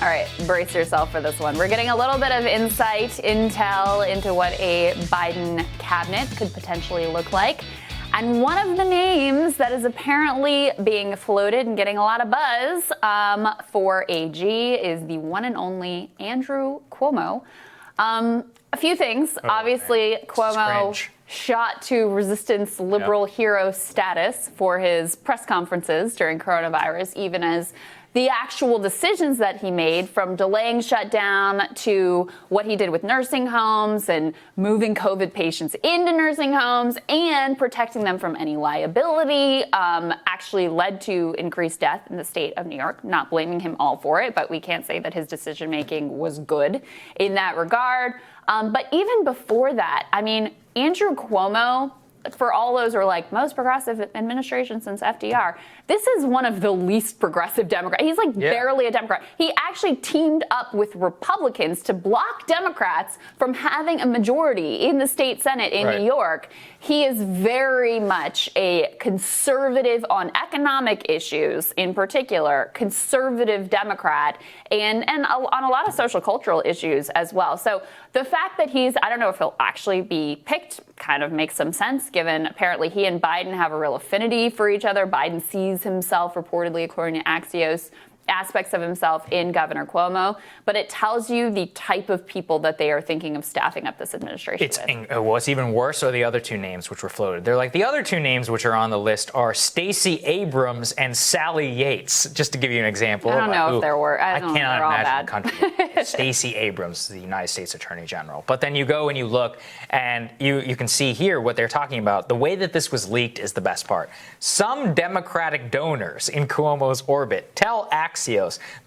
All right, brace yourself for this one. We're getting a little bit of intel into what a Biden cabinet could potentially look like. And one of the names that is apparently being floated and getting a lot of buzz for AG is the one and only Andrew Cuomo. A few things. Obviously, Cuomo shot to resistance liberal hero status for his press conferences during coronavirus, even as the actual decisions that he made, from delaying shutdown to what he did with nursing homes and moving COVID patients into nursing homes and protecting them from any liability, actually led to increased death in the state of New York. Not blaming him all for it, but we can't say that his decision making was good in that regard. But even before that, I mean, Andrew Cuomo, for all those who are like, most progressive administration since FDR, this is one of the least progressive Democrats. He's like barely a Democrat. He actually teamed up with Republicans to block Democrats from having a majority in the state Senate in New York. He is very much a conservative on economic issues, in particular, conservative Democrat, and on a lot of social cultural issues as well. So the fact that I don't know if he'll actually be picked, kind of makes some sense, given apparently he and Biden have a real affinity for each other. Biden sees himself, reportedly, according to Axios, aspects of himself in Governor Cuomo, but it tells you the type of people that they are thinking of staffing up this administration with. What's even worse are the other two names which were floated. They're like, the other two names which are on the list are Stacey Abrams and Sally Yates, just to give you an example. I don't know if there were. I cannot imagine the country. Stacey Abrams, the United States Attorney General. But then you go and you look, and you can see here what they're talking about. The way that this was leaked is the best part. Some Democratic donors in Cuomo's orbit tell Axios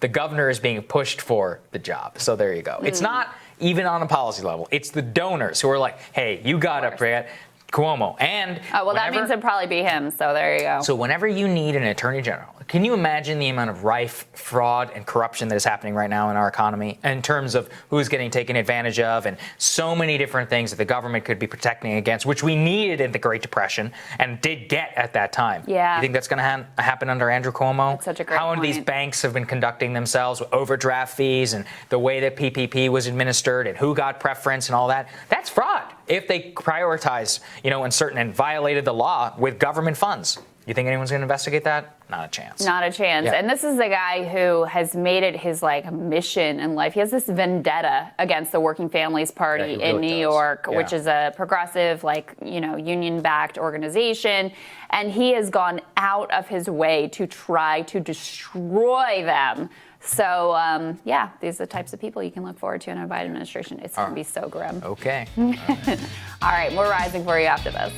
the governor is being pushed for the job. So there you go. It's not even on a policy level. It's the donors who are like, hey, you got to get Cuomo. And that means it'd probably be him. So there you go. So whenever you need an attorney general, can you imagine the amount of rife fraud and corruption that is happening right now in our economy in terms of who's getting taken advantage of and so many different things that the government could be protecting against, which we needed in the Great Depression and did get at that time? Yeah. You think that's going to happen under Andrew Cuomo? That's such a great point. These banks have been conducting themselves with overdraft fees and the way that PPP was administered and who got preference and all that? That's fraud if they prioritized, and violated the law with government funds. You think anyone's going to investigate that? Not a chance. Not a chance. Yeah. And this is the guy who has made it his mission in life. He has this vendetta against the Working Families Party in New York, which is a progressive, union-backed organization. And he has gone out of his way to try to destroy them. So, these are the types of people you can look forward to in a Biden administration. It's going to be so grim. Okay. All right, more rising for you after this.